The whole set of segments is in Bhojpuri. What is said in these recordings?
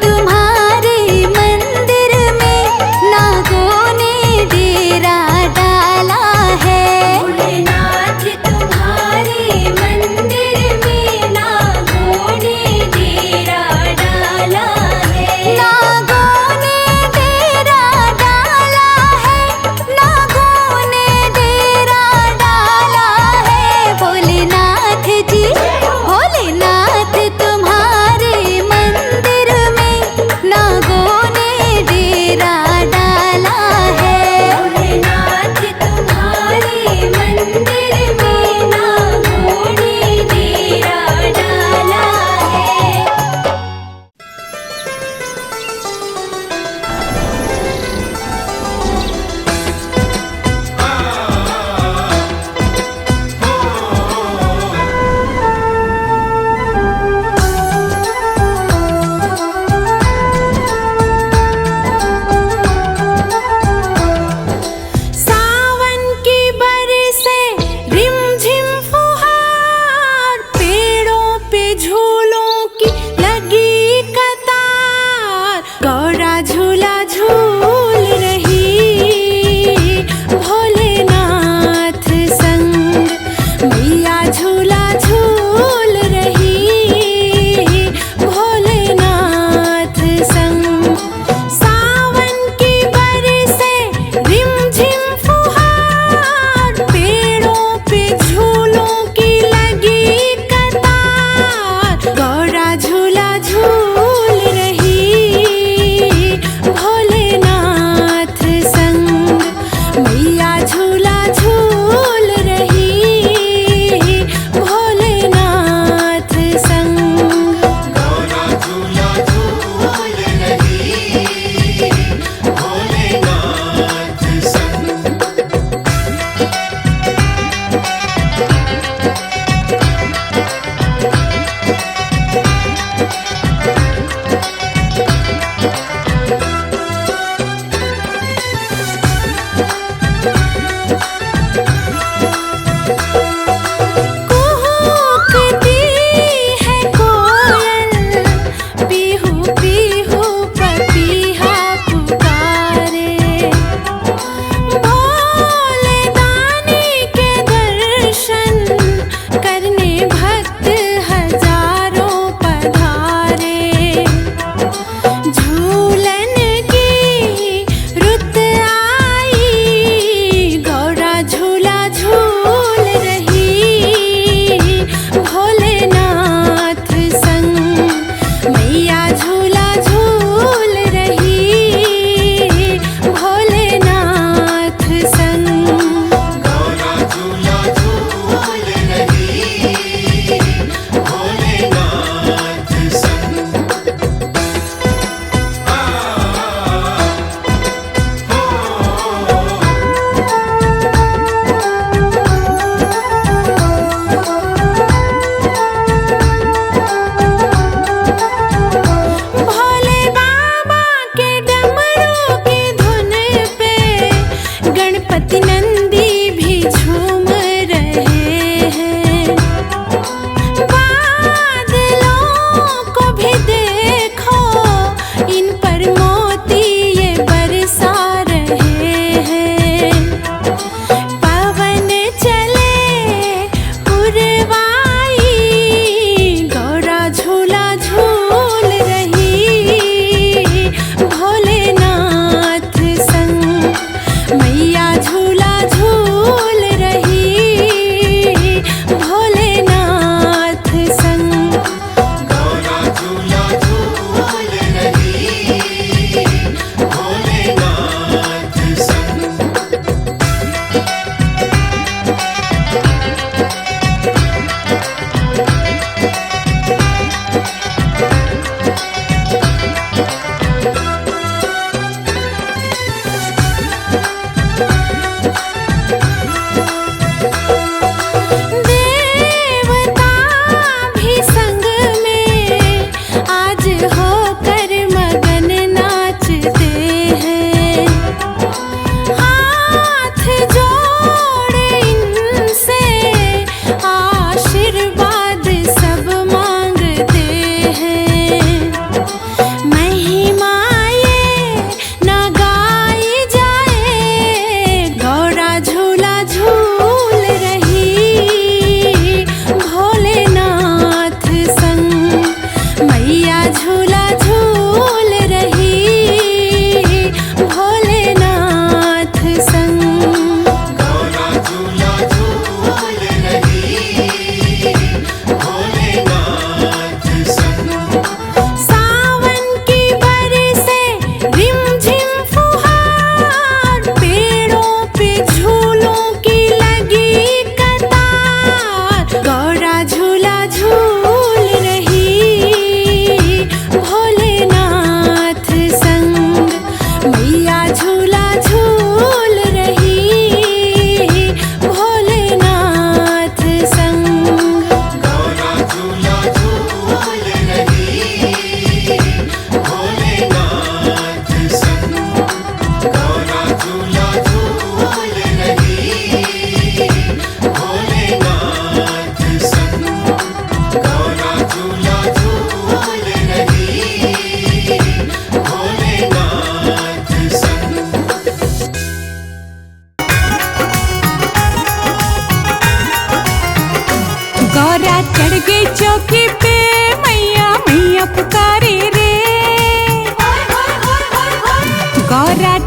तुम्हारे मंदिर में नागों ने डेरा डाला है। भोलेनाथ तुम्हारे मंदिर में नागों ने डेरा डाला है। नागों ने डेरा डाला है, नागों ने डेरा डाला है। भोलेनाथ जी, भोलेनाथ तुम्हारे मंदिर में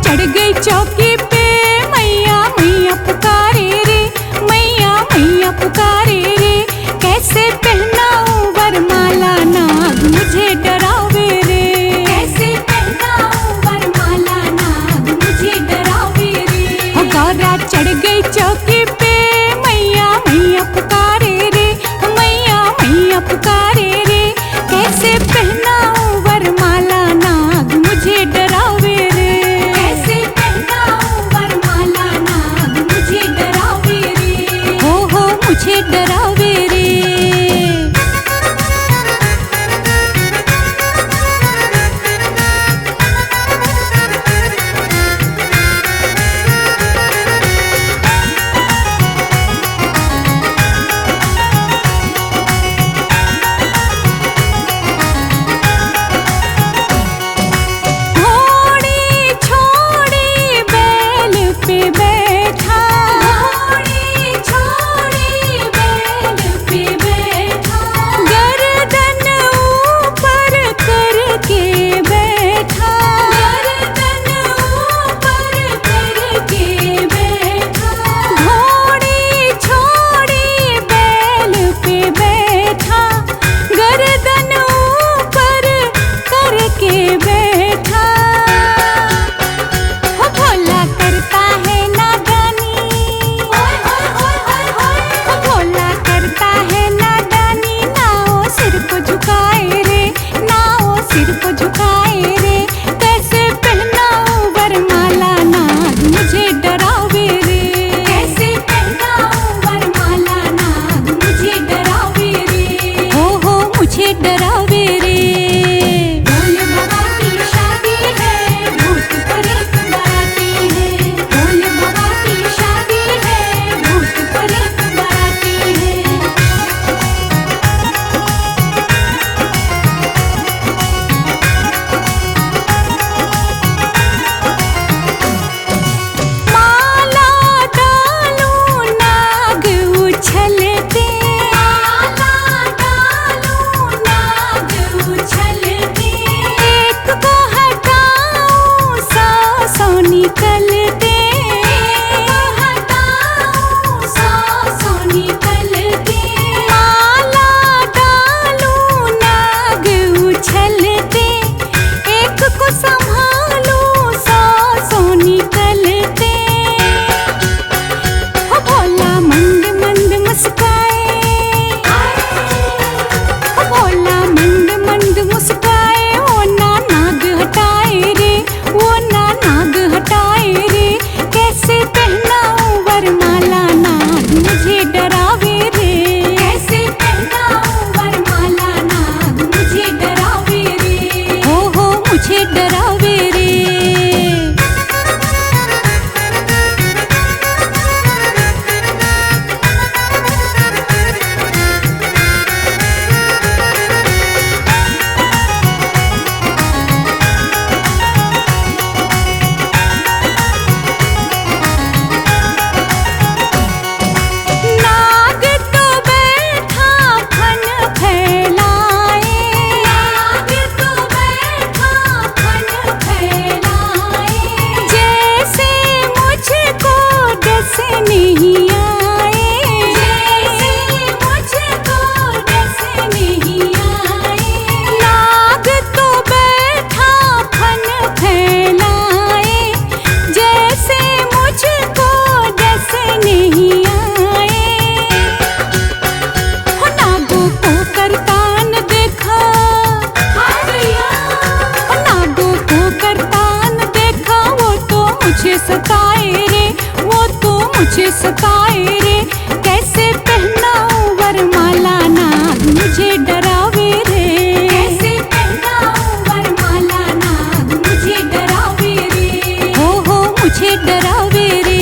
चढ़ गई चौकी पे, मैया मैया पुकारे रे, मैया मैया पुकारे रे। कैसे पहनाऊं वरमाला नाग मुझे डरावे रे, कैसे पहनाऊं वरमाला नाग मुझे डरावे रे। हो गौरा चढ़ गई चौकी पे, मैया मैया पुकारे रे, मैया मैया पुकारे रे। कैसे पहनाऊं वरमाला नाग मुझे डरावे रे, कैसे पहनाऊं वरमाला नाग मुझे डरावे रे। हो मुझे डरावे रे। मुझे सताए रे, कैसे पहनाऊं वरमाला नाग मुझे डरावे रे, कैसे पहनाऊं वरमाला नाग मुझे डरावे रे। हो मुझे डरावे रे।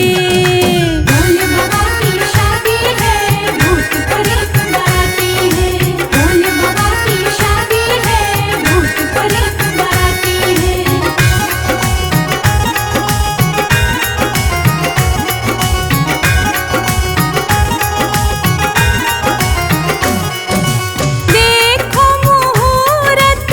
भोले बाबा की शादी है, भूत प्रेत बाराती है। भोले बाबा की शादी है, भूत प्रेत बाराती है। देखो मुहूर्त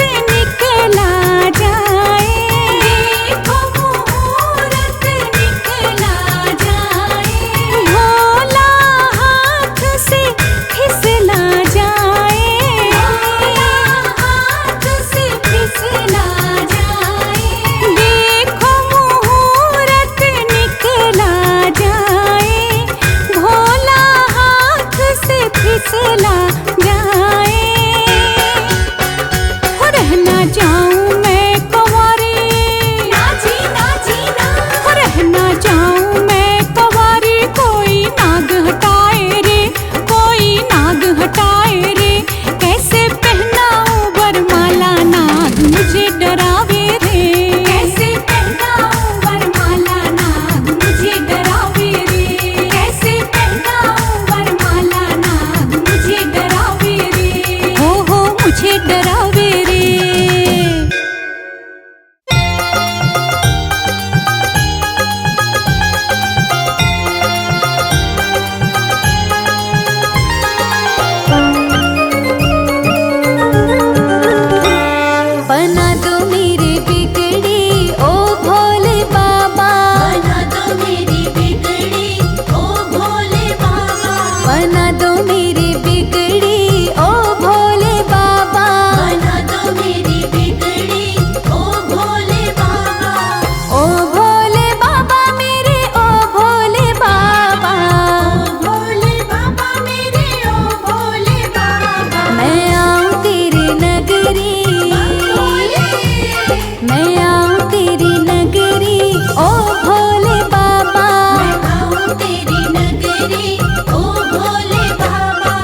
दो मेरी बिगड़ी ओ भोले बाबा, बना दो मेरी बिगड़ी ओ भोले बाबा, बना दो मेरी बिगड़ी ओ भोले बाबा, बना दो मेरी बिगड़ी ओ भोले बाबा, ओ भोले बाबा मेरे ओ भोले बाबा। ओ भोले बाबा मेरे ओ भोले बाबा। मैं आऊं तेरी नगरी, मैं आऊं तेरी नगरी ओ भोले बाबा, मैं आऊं तेरी नगरी ओ भोले बाबा।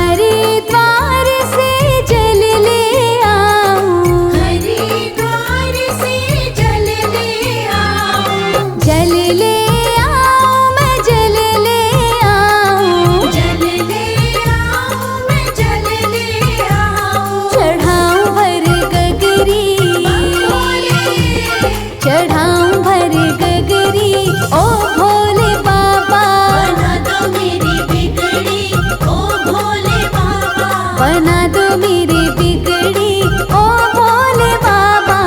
हरिद्वार से जल ले आऊं, हरिद्वार से जल ले आऊं, जल ले आऊं, मैं जल ले आऊं, जल ले आऊं, मैं जल ले आऊं। चढ़ाऊं भर गगरी, चढ़ाऊं भर गगरी ओ भोले बाबा, बना दो मेरी बिगड़ी ओ भोले बाबा, बना दो मेरी बिगड़ी ओ भोले बाबा।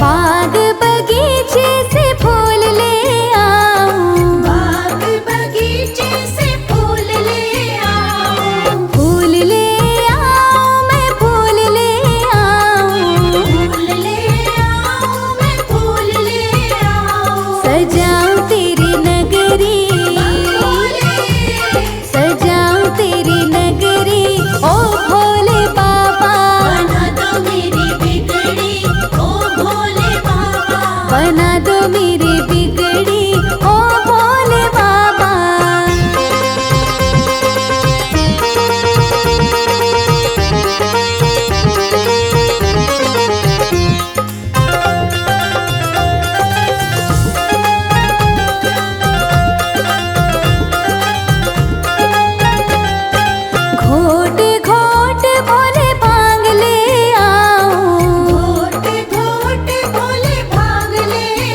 बाग बगीचे से फूल ले आऊं, बाग बगीचे से फूल ले आऊं, फूल ले आऊं, मैं फूल ले आऊं, फूल ले आऊं, मैं फूल ले आऊं। सजाऊं तेरी नगरी, सजाऊं तेरी नगरी ओ भोले बाबा, बना दो मेरी बिगड़ी ओ भोले बाबा, बना दो मेरी बिगड़ी ओ भोले बाबा। घोट घोट भोले भांग ले आऊं, घोट घोट भोले भांग ले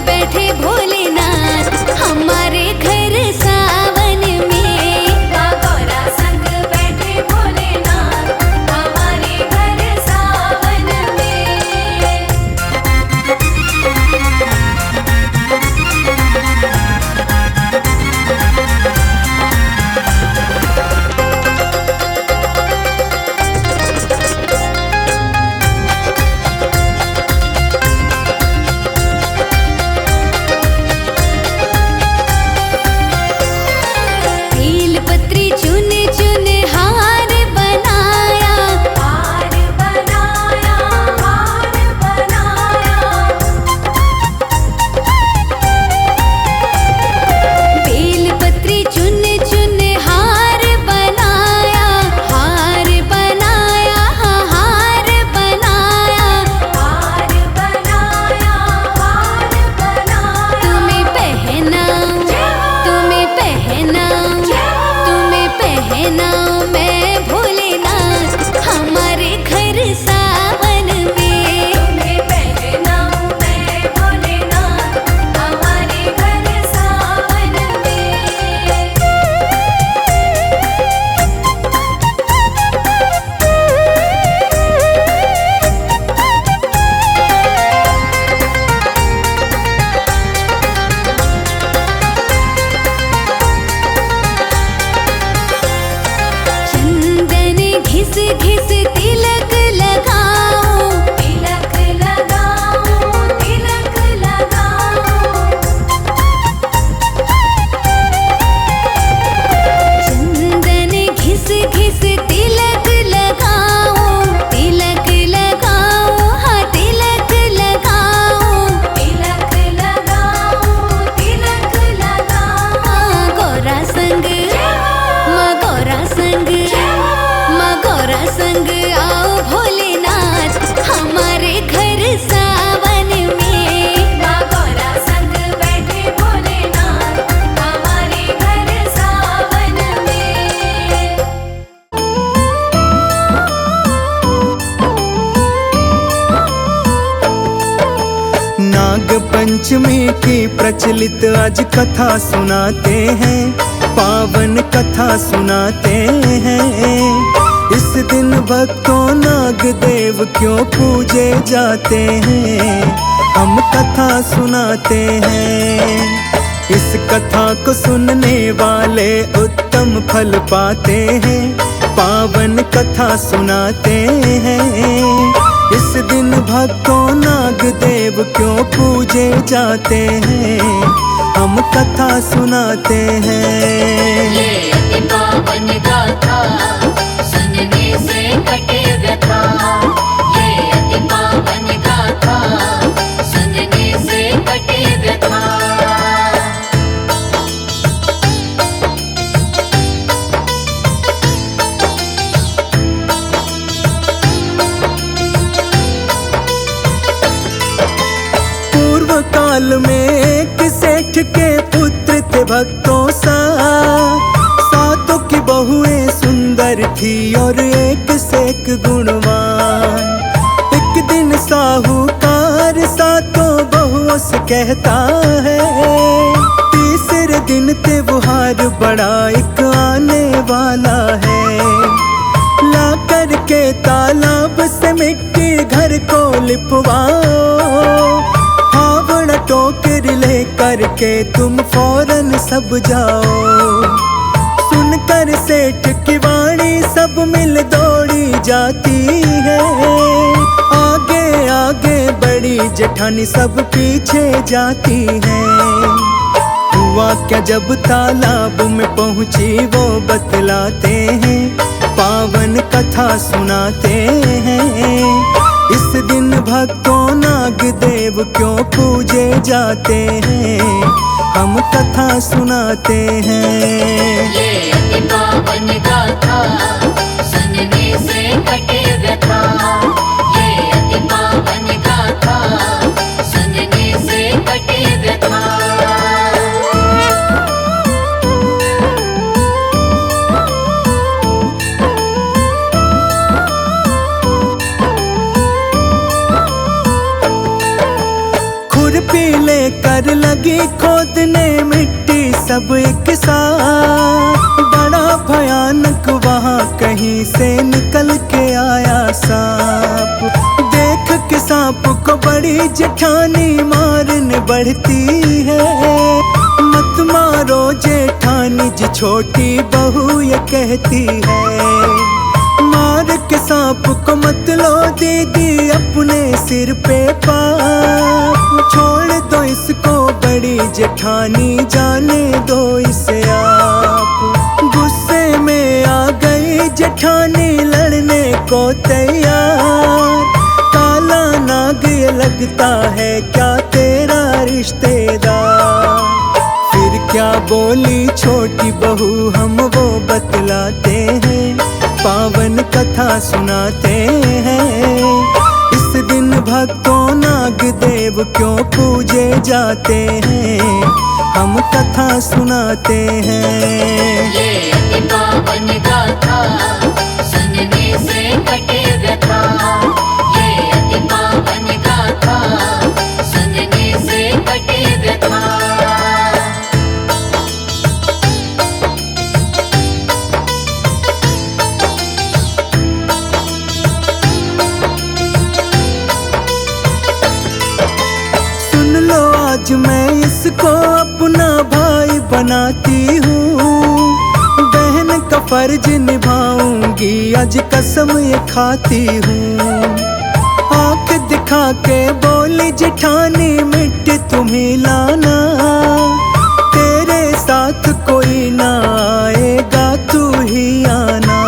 बैठे भोलेनाथ हमारे घर सावन में। माँ गौरा संग बैठे भोलेनाथ हमारे घर सावन में। बेलपत्री चुन चुन हार बनाया, हार बनाया, हार बनाया। बेलपत्री चुन चुन हार बनाया, हार बनाया, हार बनाया। हार बनाया, हार बनाया। तुम्हें पहनाऊं, तुम्हें पहनाऊं, तुम्हें पहनाऊं मैं भोलेनाथ हमारे घर सावन में। तुम्हें पहनाऊं मैं भोलेनाथ हमारे घर सावन में। चंदन घिस घिस तिलक लगाओ, तिलक लगाओ, तिलक लगाओ। चंदन घिस घिस तिलक लगाओ, तिलक लगाओ, हाँ तिलक लगाओ। तिलक लगाओ, तिलक लगाओ। माँ गौरा संग, माँ गौरा संग, माँ गौरा संग आओ भोलेनाथ हमारे घर सावन में। माँ गौरा संग बैठे भोलेनाथ हमारे घर सावन में। नाग पंचमी की प्रचलित आज कथा सुनाते हैं, पावन कथा सुनाते हैं। इस दिन भक्तों नाग देव क्यों पूजे जाते हैं, हम कथा सुनाते हैं। इस कथा को सुनने वाले उत्तम फल पाते हैं, पावन कथा सुनाते हैं। इस दिन भक्तों नाग देव क्यों पूजे जाते हैं, हम कथा सुनाते हैं। ये अति पावन गाथा सुनने से कटे व्यथा। ये अति पावन गाथा सुनने से कटे व्यथा। पूर्व काल में एक सेठ के पुत्र थे भक्तों सातों की बहुएं सुंदर थी और एक से एक गुणवान। एक दिन साहूकार सातों बहुओं से कहता है, तीसरे दिन त्योहार बड़ा एक आने वाला है। ला करके तालाब से मिट्टी घर को लिपवाओ, हावड़ा टोकर ले करके तुम फौरन सब जाओ। सुनकर सेठ की वाणी सब मिल दौड़ी जाती है, आगे आगे बड़ी जेठानी सब पीछे जाती है। हुआ क्या जब तालाब में पहुंची वो बतलाते हैं, पावन कथा सुनाते हैं। इस दिन भक्तों नाग देव क्यों पूजे जाते हैं, हम कथा सुनाते हैं। ये अति पावन गाथा सुनने से कटे व्यथा। ये अति पावन गाथा सुनने से कटे व्यथा। खुरपी लेकर लगी खोदने मिट्टी सब एक साथ। बड़ा भयानक वहाँ कहीं से निकल के आया सांप। देख के सांप को बड़ी जेठानी मारने बढ़ती है। मत मारो जेठानी जी छोटी बहू ये कहती है। मार के सांप को मत लो दीदी अपने सिर पे पाप। छोड़ दो इसको बड़ी जेठानी जाने दो इसे आप। गुस्से में आ गई जेठानी लड़ने को तैयार। काला नाग ये लगता है क्या तेरा रिश्तेदार। फिर क्या बोली छोटी बहू हम वो बतलाते हैं, पावन कथा सुनाते हैं। इस दिन भक्तों नाग देव क्यों पूजे जाते हैं, हम कथा सुनाते हैं। ये अति पावन गाथा सुनने से कटे व्यथा। ये अति पावन गाथा सुनने से कटे व्यथा। आज मैं इसको अपना भाई बनाती हूँ। बहन का फर्ज निभाऊंगी आज कसम ये खाती हूँ। आँख दिखा के बोली जेठानी मिट्टी तुम्हें लाना। तेरे साथ कोई ना आएगा तू ही आना।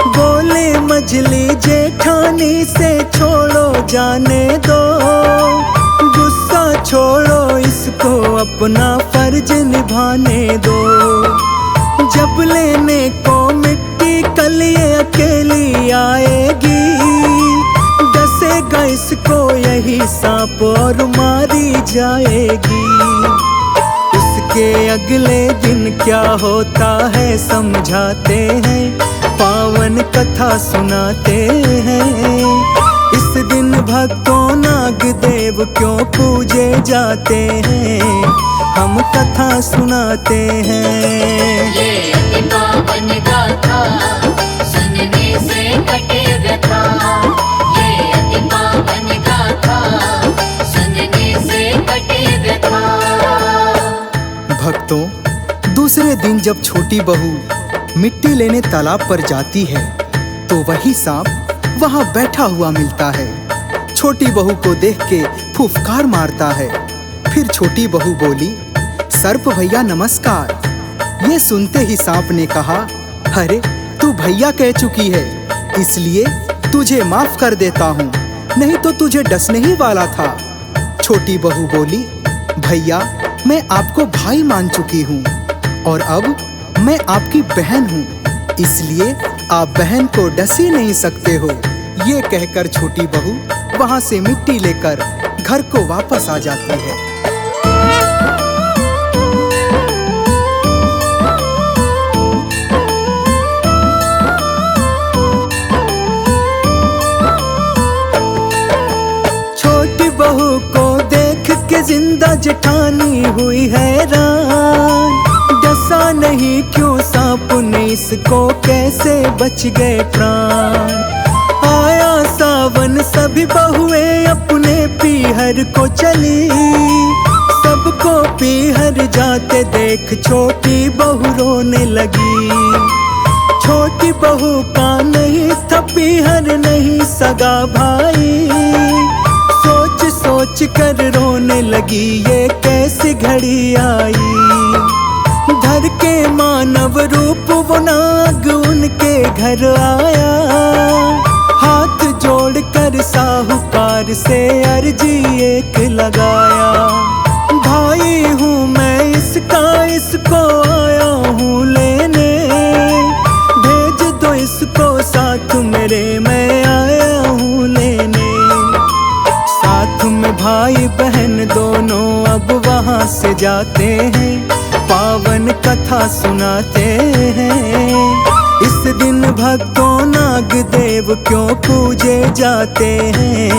बोले मजली जेठानी से छोड़ो जाने दो। छोड़ो इसको अपना फर्ज निभाने दो। जब लेने को मिट्टी कल ये अकेली आएगी। डसेगा इसको यही सांप और मारी जाएगी। उसके अगले दिन क्या होता है समझाते हैं, पावन कथा सुनाते हैं। इस दिन भक्तों नाग देव क्यों पूजे जाते हैं, हम कथा सुनाते हैं। ये अति पावन गाथा सुनने से कटे व्यथा। ये अति पावन गाथा सुनने से कटे व्यथा। भक्तों, दूसरे दिन जब छोटी बहू मिट्टी लेने तालाब पर जाती है तो वही सांप वहां बैठा हुआ मिलता है। छोटी बहू को देख के फुफकार मारता है। फिर छोटी बहू बोली, सर्प भैया नमस्कार। ये सुनते ही सांप ने कहा, अरे तू भैया कह चुकी है इसलिए तुझे माफ कर देता हूँ, नहीं तो तुझे डसने ही वाला था। छोटी बहू बोली, भैया मैं आपको भाई मान चुकी हूँ और अब मैं आपकी बहन हूँ, इसलिए आप बहन को डस ही नहीं सकते हो। ये कहकर छोटी बहू वहां से मिट्टी लेकर घर को वापस आ जाती है। छोटी बहू को देख के जिंदा जेठानी हुई हैरान। डसा नहीं क्यों सांप ने इसको, कैसे बच गए प्राण। आया सावन सभी बहुएं अपने पीहर को चली। सबको पीहर जाते देख छोटी बहू रोने लगी। छोटी बहू का नहीं था पीहर नहीं सगा भाई। सोच सोच कर रोने लगी ये कैसी घड़ी आई। धर के मानव रूप वो नाग उनके घर आया। हाथ जोड़कर साहूकार से अर्जी एक लगाया। भाई हूँ मैं इसका, इसको आया हूँ लेने। भेज दो इसको साथ मेरे, मैं आया हूँ लेने। साथ में भाई बहन दोनों अब वहाँ से जाते हैं, पावन कथा सुनाते हैं। इस दिन भक्तों नाग देव क्यों पूजे जाते हैं,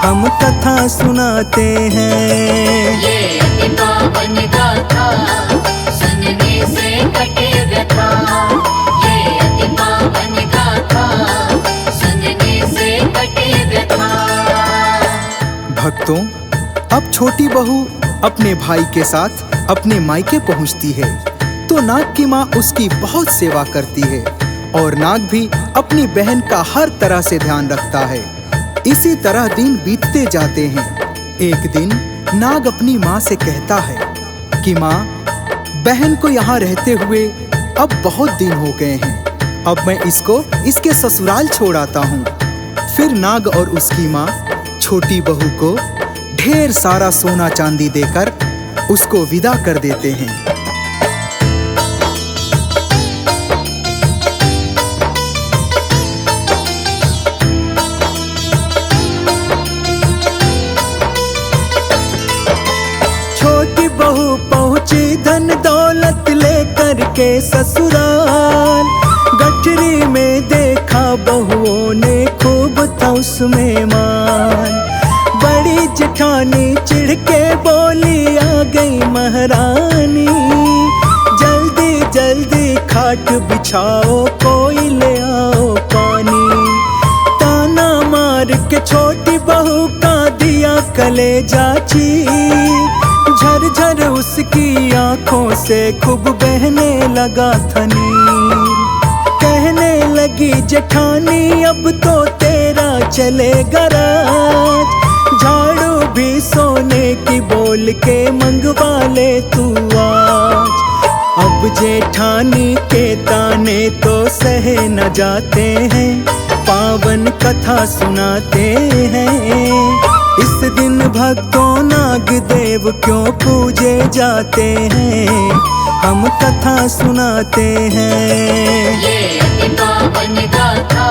हम कथा सुनाते हैं। ये अति पावन गाथा सुनने से कटे व्यथा। ये अति पावन गाथा सुनने से कटे व्यथा। भक्तों, अब छोटी बहू अपने भाई के साथ अपने मायके पहुंचती है तो नाग की माँ उसकी बहुत सेवा करती है और नाग भी अपनी बहन का हर तरह से ध्यान रखता है। इसी तरह दिन बीतते जाते हैं। एक दिन नाग अपनी माँ से कहता है कि माँ, बहन को यहाँ रहते हुए अब बहुत दिन हो गए हैं, अब मैं इसको इसके ससुराल छोड़ आता हूँ। फिर नाग और उसकी माँ छोटी बहू को ढेर सारा सोना चांदी देकर उसको विदा कर देते हैं। छोटी बहू पहुंची धन दौलत लेकर के ससुराल। गठरी में देखा बहुओं ने खूब था उसमें मान। बड़ी जेठानी चिढ़ के बोली आ गई महारानी, जल्दी जल्दी खाट बिछाओ कोई ले आओ पानी। ताना मार के छोटी बहू का दिया कलेजा चीर। झरझर उसकी आंखों से खूब बहने लगा था नीर। कहने लगी जेठानी अब तो तेरा चलेगा राज। झाड़ू भी सोने की बोल के मंगवा ले तू आज। अब जेठानी के ताने तो सहे न जाते हैं, पावन कथा सुनाते हैं। इस दिन भक्तों नाग देव क्यों पूजे जाते हैं, हम कथा सुनाते हैं। ये अति पावन गाथा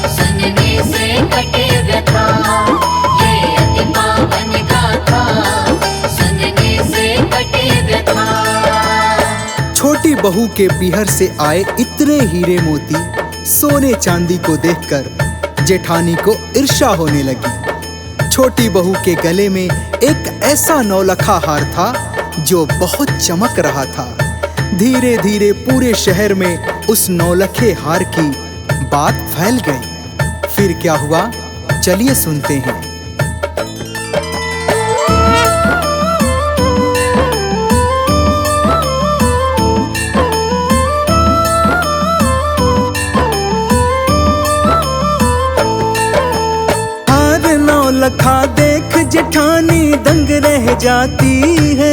सुनने से कटे व्यथा। ये अति पावन गाथा सुनने से कटे व्यथा। छोटी बहू के पीहर से आए इतने हीरे मोती सोने चांदी को देखकर जेठानी को ईर्ष्या होने लगी। छोटी बहू के गले में एक ऐसा नौलखा हार था जो बहुत चमक रहा था। धीरे धीरे पूरे शहर में उस नौलखे हार की बात फैल गई। फिर क्या हुआ, चलिए सुनते हैं। लखा देख जेठानी दंग रह जाती है।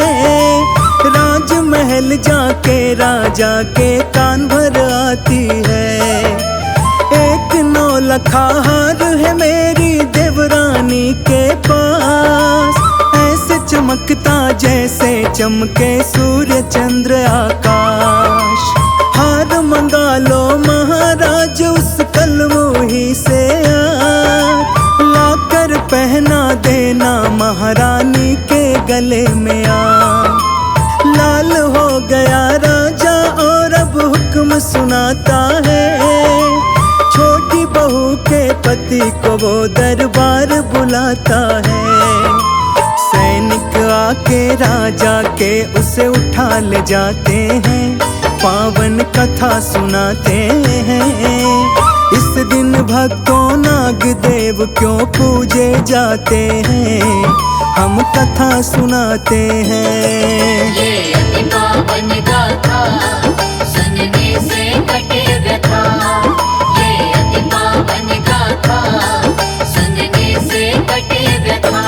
राजमहल जाके राजा के कान भर आती है। एक नौलखा हार है मेरी देवरानी के पास, ऐसे चमकता जैसे चमके सूर्य चंद्र आकाश। हार मंगा लो महाराज उस कलमोही से लाकर पहना देना महारानी के गले में आ। लाल हो गया राजा और अब हुक्म सुनाता है। छोटी बहू के पति को वो दरबार बुलाता है। सैनिक आके राजा के उसे उठा ले जाते हैं, पावन कथा सुनाते हैं। इस दिन भक्तों नाग देव क्यों पूजे जाते हैं, हम कथा सुनाते हैं। ये अति पावन गाथा सुनने से कटे व्यथा। ये अति पावन गाथा सुनने से कटे व्यथा।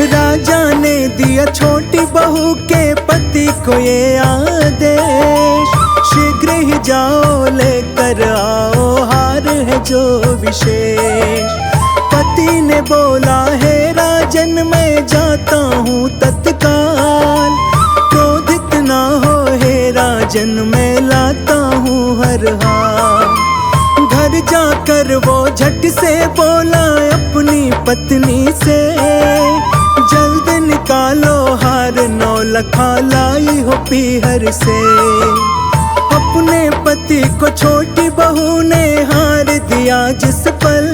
राजा ने दिया छोटी बहू के पति को ये आदेश, शीघ्र ही जाओ लेकर आओ हार है जो विशेष। पति ने बोला है राजन मैं जाता हूँ तत्काल, क्रोधित ना हो हे राजन मैं लाता हूँ हर हाल। घर जाकर वो झट से बोला अपनी पत्नी से, जल्द निकाल लखा लाई हो पीहर से। अपने पति को छोटी बहू ने हार दिया जिस पल,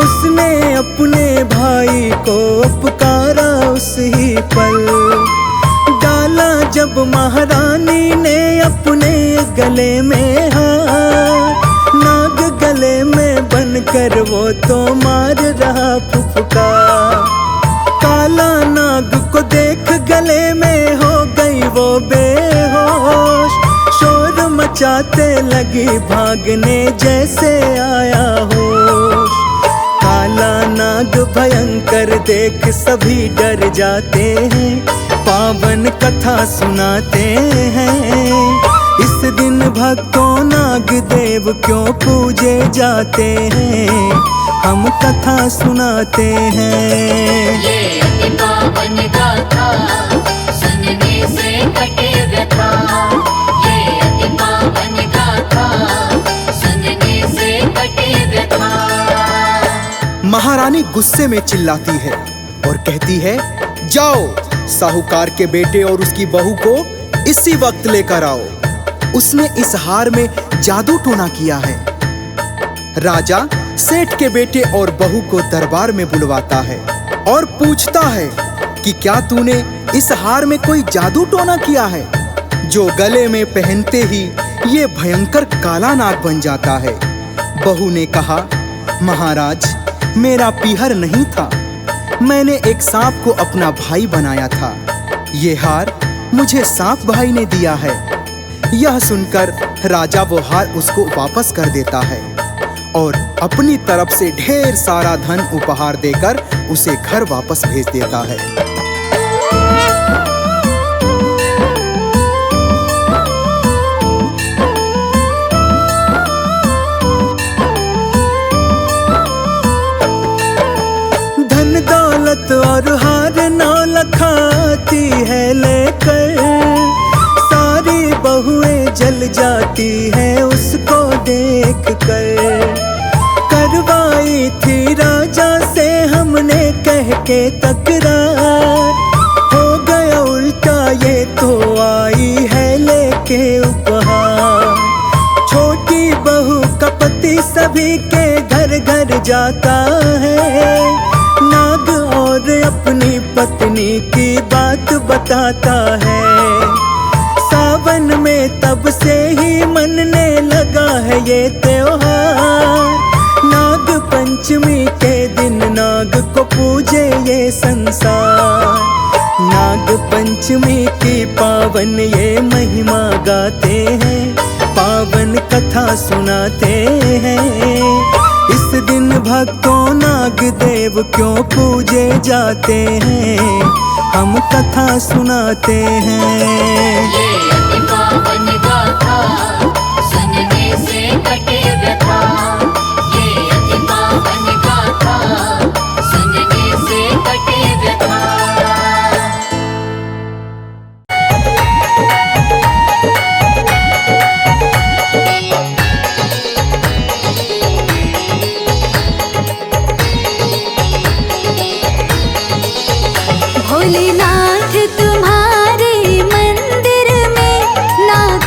उसने अपने भाई को पुकारा उस ही पल। डाला जब महारानी ने अपने गले में हार, नाग गले में बनकर वो तो मार रहा फुफकार। काला नाग को देख गले में हो गई वो बेहोश, शोर मचाते लगी भागने जैसे आया होश। काला नाग भयंकर देख सभी डर जाते हैं, पावन कथा सुनाते हैं। इस दिन भक्तों नाग देव क्यों पूजे जाते हैं, हम कथा सुनाते हैं। ये अति पावन गाथा सुनने से कटे व्यथा। ये अति पावन गाथा सुनने से कटे व्यथा। महारानी गुस्से में चिल्लाती है और कहती है, जाओ साहूकार के बेटे और उसकी बहू को इसी वक्त लेकर आओ। उसने इस हार में जादू टोना किया है। राजा सेठ के बेटे और बहू को दरबार में बुलवाता है और पूछता है कि क्या तूने इस हार में कोई जादू टोना किया है, जो गले में पहनते ही ये भयंकर काला नाग बन जाता है। बहू ने कहा, महाराज मेरा पीहर नहीं था, मैंने एक सांप को अपना भाई बनाया था। ये हार मुझे सांप भाई ने दिया है। यह सुनकर राजा वो हार उसको वापस कर देता है और अपनी तरफ से ढेर सारा धन उपहार देकर उसे घर वापस भेज देता है। धन दौलत और हार नौ लखाती है लेकर, सारी बहुएं जल जाती है उसको देख कर। करवाई थी राजा से हमने कह के तकरार, हो गया उल्टा ये तो आई है लेके उपहार। छोटी बहू का पति सभी के घर घर जाता है, नाग और अपनी पत्नी की बात बताता है। सावन में तब से ही मनने लगा है ये त्योहार, नाग पंचमी के दिन नाग को पूजे ये संसार। नाग पंचमी की पावन ये महिमा गाते हैं, पावन कथा सुनाते हैं। इस दिन भक्तों नाग देव क्यों पूजे जाते हैं, हम कथा सुनाते हैं। ये अति पावन गाथा सुनने से कटे व्यथा। ये अति पावन गाथा सुनने से कटे व्यथा। भोलेनाथ तुम्हारे मंदिर में नाग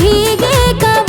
भीगे कब